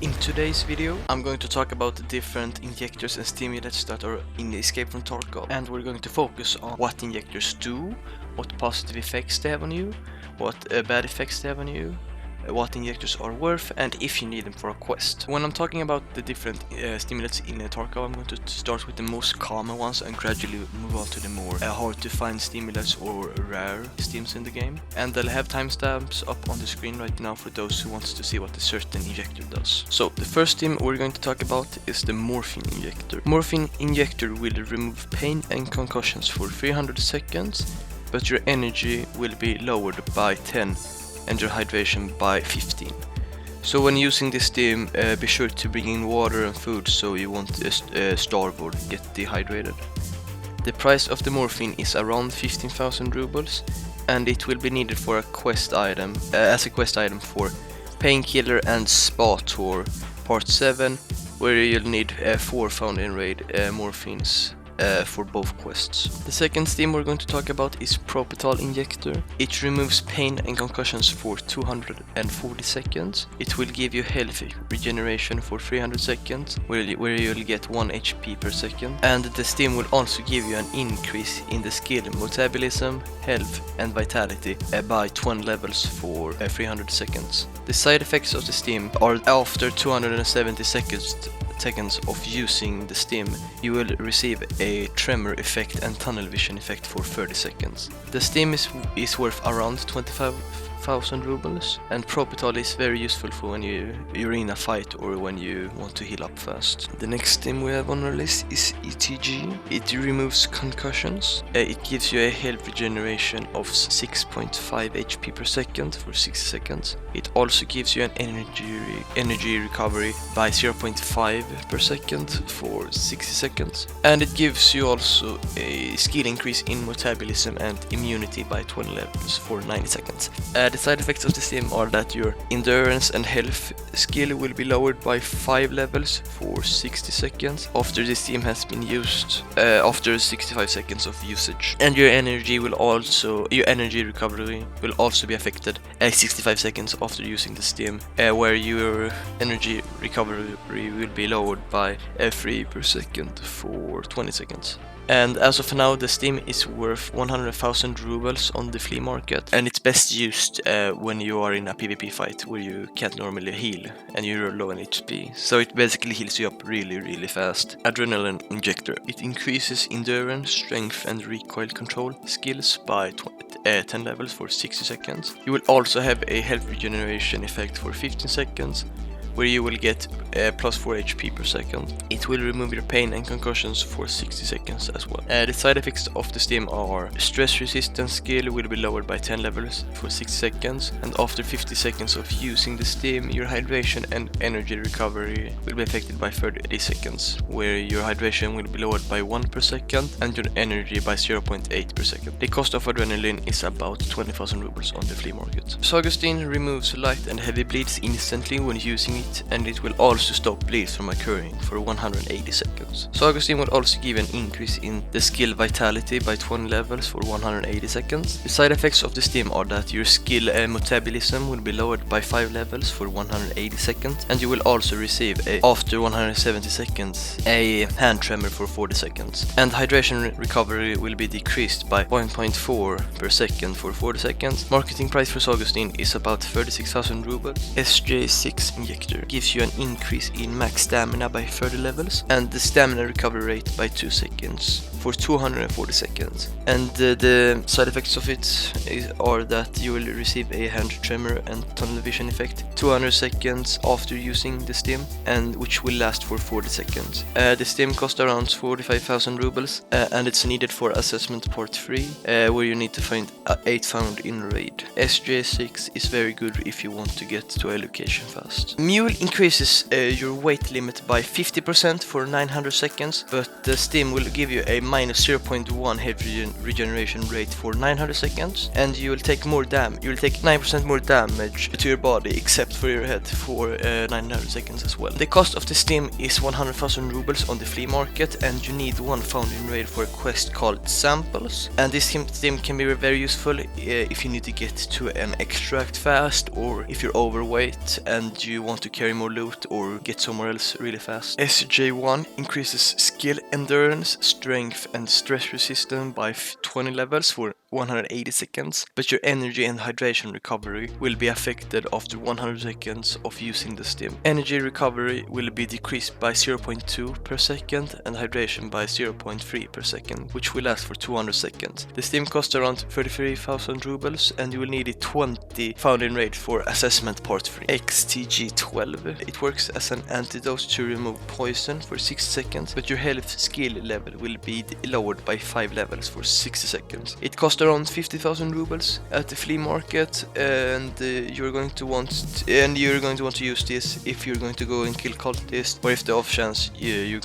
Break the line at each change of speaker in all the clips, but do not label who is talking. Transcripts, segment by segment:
In today's video, I'm going to talk about the different injectors and stimulants that are in the Escape from Tarkov, and we're going to focus on what injectors do, what positive effects they have on you, what bad effects they have on you, what injectors are worth, and if you need them for a quest. When I'm talking about the different stimulants in Tarkov, I'm going to start with the most common ones and gradually move on to the more hard to find stimulants or rare stims in the game. And I'll have timestamps up on the screen right now for those who wants to see what a certain injector does. So the first stim we're going to talk about is the Morphine injector. Morphine injector will remove pain and concussions for 300 seconds, but your energy will be lowered by 10 and your hydration by 15. So when using this stim, be sure to bring in water and food so you won't starve or get dehydrated. The price of the morphine is around 15,000 rubles, and it will be needed for a quest item, as a quest item for Painkiller and Spa Tour Part 7, where you'll need 4 found in raid morphines for both quests. The second stim we're going to talk about is Propital injector. It removes pain and concussions for 240 seconds. It will give you healthy regeneration for 300 seconds, where you'll get 1 HP per second. And the stim will also give you an increase in the skill metabolism, health and vitality by 20 levels for 300 seconds. The side effects of the stim are after 270 seconds of using the stim, you will receive a tremor effect and tunnel vision effect for 30 seconds. The stim is worth around 25,000 rubles, and Propital is very useful for when you're in a fight or when you want to heal up fast. The next stim we have on our list is ETG. It removes concussions. It gives you a health regeneration of 6.5 HP per second for 60 seconds. It also gives you an energy recovery by 0.5 per second for 60 seconds. And it gives you also a skill increase in metabolism and immunity by 20 levels for 90 seconds. The side effects of the stim are that your endurance and health skill will be lowered by 5 levels for 60 seconds after the stim has been used, after 65 seconds of usage. And your energy recovery will also be affected 65 seconds after using the stim, where your energy recovery will be lowered by 3 per second for 20 seconds. And as of now, the stim is worth 100,000 rubles on the flea market, and it's best used when you are in a PvP fight where you can't normally heal and you're low on HP. So it basically heals you up really fast. Adrenaline injector. It increases endurance, strength and recoil control skills by 10 levels for 60 seconds. You will also have a health regeneration effect for 15 seconds, where you will get plus 4 HP per second. It will remove your pain and concussions for 60 seconds as well. The side effects of the stim are stress resistance skill will be lowered by 10 levels for 60 seconds, and after 50 seconds of using the stim, your hydration and energy recovery will be affected by 30 seconds, where your hydration will be lowered by 1 per second and your energy by 0.8 per second. The cost of adrenaline is about 20,000 rubles on the flea market. Zagustin removes light and heavy bleeds instantly when using it, and it will also stop bleeds from occurring for 180 seconds. Zagustin will also give an increase in the skill vitality by 20 levels for 180 seconds. The side effects of the stim are that your skill metabolism will be lowered by 5 levels for 180 seconds, and you will also receive after 170 seconds a hand tremor for 40 seconds. And hydration recovery will be decreased by 1.4 per second for 40 seconds. Marketing price for Zagustin is about 36,000 rubles. SJ6 injector gives you an increase in max stamina by 30 levels and the stamina recovery rate by 2 seconds for 240 seconds. And the side effects of it are that you will receive a hand tremor and tunnel vision effect 200 seconds after using the stim, and which will last for 40 seconds. The stim costs around 45,000 rubles, and it's needed for assessment part 3, where you need to find 8 found in raid. SJ6 is very good if you want to get to a location fast. M.U.L.E increases your weight limit by 50% for 900 seconds, but the stim will give you a minus 0.1 health regeneration rate for 900 seconds, and you will take 9% more damage to your body except for your head for 900 seconds as well. The cost of the stim is 100,000 rubles on the flea market, and you need 1 found in raid for a quest called Samples. And this stim can be very useful if you need to get to an extract fast, or if you're overweight and you want to carry more loot or get somewhere else really fast. SJ1 increases skill, endurance, strength and stress resistance by 20 levels for 180 seconds, but your energy and hydration recovery will be affected after 100 seconds of using the stim. Energy recovery will be decreased by 0.2 per second and hydration by 0.3 per second, which will last for 200 seconds. The stim costs around 33,000 rubles and you will need a 20 founding rate for assessment part 3. XTG12. It works as an antidote to remove poison for 60 seconds, but your health skill level will be lowered by 5 levels for 60 seconds. It costs around 50,000 rubles at the flea market, and you're going to want to use this if you're going to go and kill cultists, or if the off chance you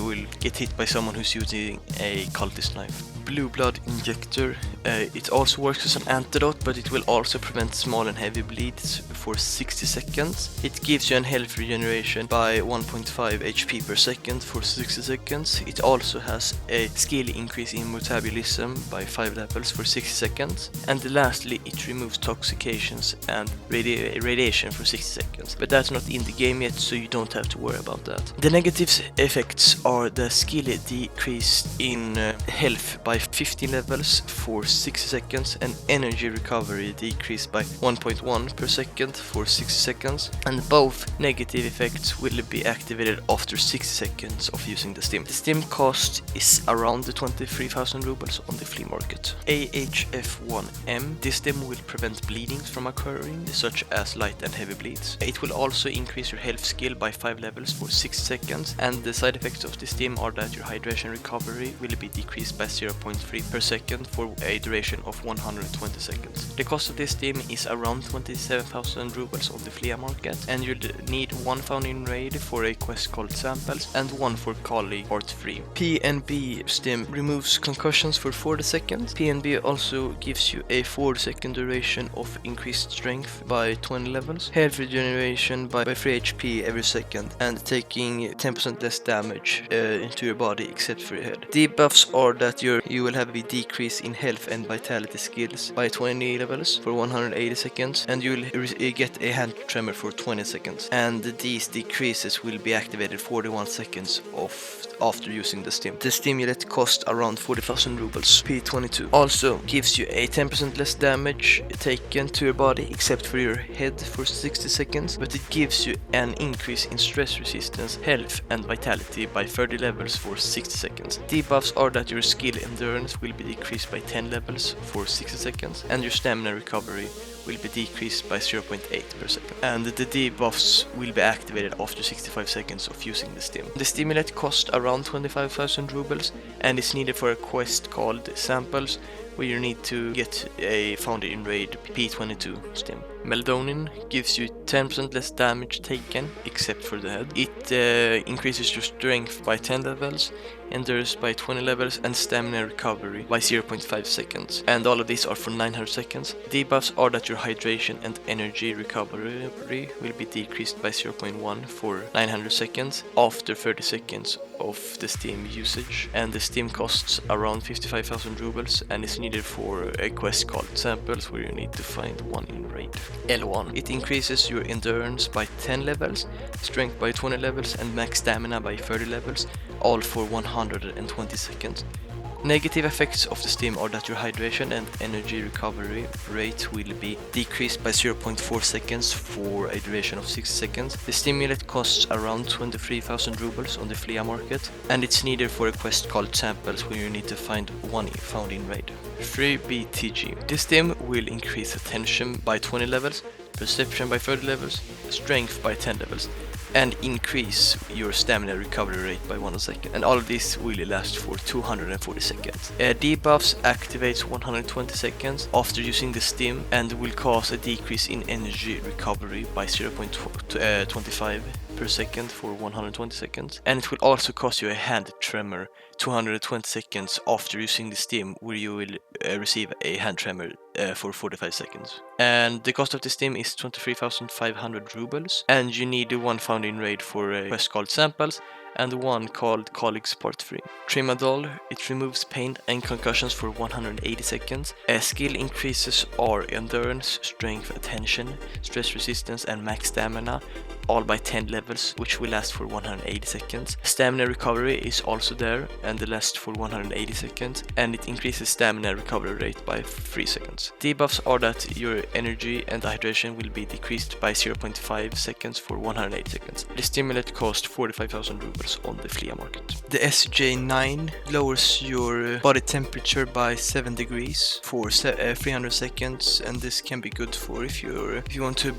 will get hit by someone who's using a cultist knife. Blue blood injector. It also works as an antidote, but it will also prevent small and heavy bleeds for 60 seconds. It gives you an health regeneration by 1.5 HP per second for 60 seconds. It also has a skill increase in metabolism by 5 levels for 60 seconds. And lastly, it removes toxications and radiation for 60 seconds. But that's not in the game yet, so you don't have to worry about that. The negative effects are the skill decrease in health by 15 levels for 60 seconds and energy recovery decreased by 1.1 per second for 60 seconds, and both negative effects will be activated after 60 seconds of using the stim. The stim cost is around 23,000 rubles on the flea market. AHF1M. This stim will prevent bleeding from occurring, such as light and heavy bleeds. It will also increase your health skill by 5 levels for 60 seconds, and the side effects of the stim are that your hydration recovery will be decreased by 0.3 per second for a duration of 120 seconds. The cost of this stim is around 27,000 rubles on the flea market, and you'll need one found in raid for a quest called Samples and one for Colleague Part 3. PNB stim removes concussions for 40 seconds. PNB also gives you a 4-second duration of increased strength by 20 levels, health regeneration by 3 HP every second, and taking 10% less damage into your body except for your head. Debuffs are that you will have a decrease in health and vitality skills by 20 levels for 180 seconds, and you will get a hand tremor for 20 seconds. And these decreases will be activated 41 seconds after using the stim. The stimulant costs around 40,000 rubles. P22 also gives you a 10% less damage taken to your body except for your head for 60 seconds, but it gives you an increase in stress resistance, health and vitality by 30 levels for 60 seconds. Debuffs are that your skill endurance will be decreased by 10 levels for 60 seconds, and your stamina recovery will be decreased by 0.8 per second. And the debuffs will be activated after 65 seconds of using the stim. The stimulant costs around 25,000 rubles and is needed for a quest called Samples, where you need to get a found in raid P22 stim. Melatonin gives you 10% less damage taken, except for the head. It increases your strength by 10 levels, endurance by 20 levels, and stamina recovery by 0.5 seconds. And all of these are for 900 seconds. Debuffs are that your hydration and energy recovery will be decreased by 0.1 for 900 seconds after 30 seconds of the stim usage. And the stim costs around 55,000 rubles and is needed for a quest called Samples, where you need to find one in raid. L1. It increases your endurance by 10 levels, strength by 20 levels, and max stamina by 30 levels, all for 120 seconds. Negative effects of the stim are that your hydration and energy recovery rate will be decreased by 0.4 seconds for a duration of 6 seconds. The stimulant costs around 23,000 rubles on the flea market, and it's needed for a quest called Samples, where you need to find one found in raid. 3BTG. This stim will increase attention by 20 levels, perception by 30 levels, strength by 10 levels, and increase your stamina recovery rate by 1 second. And all of this will last for 240 seconds. Debuffs activates 120 seconds after using the stim and will cause a decrease in energy recovery by 0.25 per second for 120 seconds. And it will also cause you a hand tremor 220 seconds after using the stim, where you will receive a hand tremor for 45 seconds. And the cost of the stim is 23,500 rubles, and you need one found in raid for a quest called Samples and one called Colleagues Part 3. Trimadol, it removes pain and concussions for 180 seconds. Skill increases are endurance, strength, attention, stress resistance and max stamina, all by 10 levels, which will last for 180 seconds. Stamina recovery is also there and lasts for 180 seconds, and it increases stamina recovery rate by 3 seconds. Debuffs are that your energy and hydration will be decreased by 0.5 seconds for 180 seconds. The stimulant costs 45,000 rubles on the flea market. The SJ9 lowers your body temperature by 7 degrees for 300 seconds, and this can be good for if you want to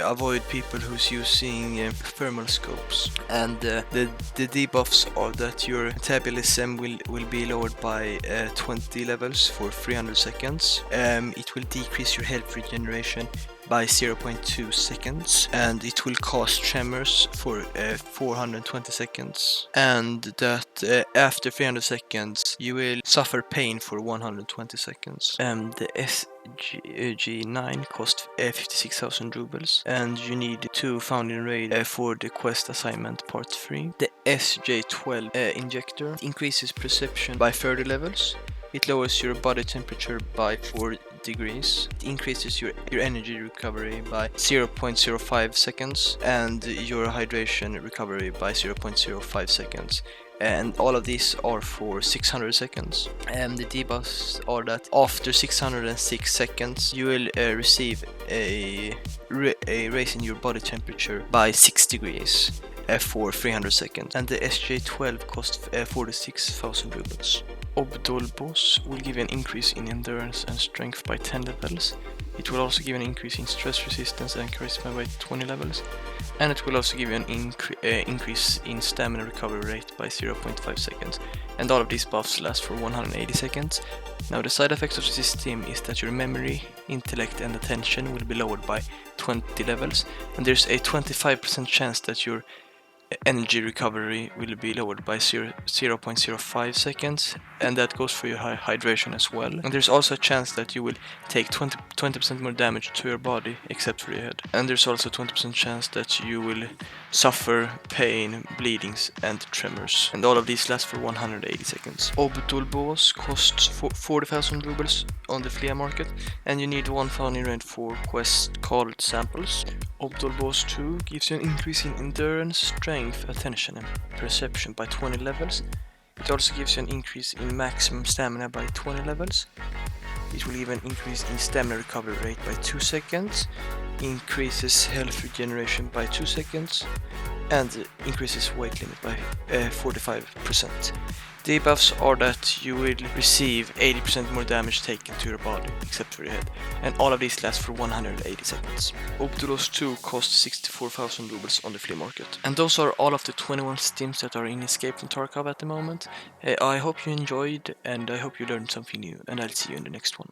avoid people who's using thermal scopes. And the debuffs are that your metabolism will be lowered by 20 levels for 300 seconds. It will decrease your health regeneration by 0.2 seconds, and it will cause tremors for 420 seconds, and that after 300 seconds you will suffer pain for 120 seconds. The SG9 cost 56,000 rubles, and you need 2 found in raid for the quest assignment part 3. The SJ12 injector increases perception by 30 levels. It lowers your body temperature by 4 degrees. It increases your energy recovery by 0.05 seconds and your hydration recovery by 0.05 seconds. And all of these are for 600 seconds. And the debuffs are that after 606 seconds you will receive a raise in your body temperature by 6 degrees for 300 seconds. And the SJ12 costs 46,000 rubles. Obdolbos will give an increase in endurance and strength by 10 levels. It will also give an increase in stress resistance and charisma by 20 levels. And it will also give you an increase in stamina recovery rate by 0.5 seconds. And all of these buffs last for 180 seconds. Now the side effects of this stim is that your memory, intellect and attention will be lowered by 20 levels. And there's a 25% chance that your energy recovery will be lowered by 0.05 seconds, and that goes for your hydration as well. And there's also a chance that you will take 20% more damage to your body except for your head. And there's also a 20% chance that you will suffer pain, bleedings and tremors. And all of these last for 180 seconds. Obdolbos costs 40,000 rubles on the flea market, and you need 1 found in raid for quest called samples. Obdolbos 2 gives you an increase in endurance, strength, attention and perception by 20 levels. It also gives you an increase in maximum stamina by 20 levels. It will give an increase in stamina recovery rate by 2 seconds, increases health regeneration by 2 seconds, and increases weight limit by 45%. Debuffs are that you will receive 80% more damage taken to your body, except for your head, and all of these last for 180 seconds. Obdolbos 2 costs 64,000 rubles on the flea market. And those are all of the 21 stims that are in Escape From Tarkov at the moment. I hope you enjoyed, and I hope you learned something new, and I'll see you in the next one.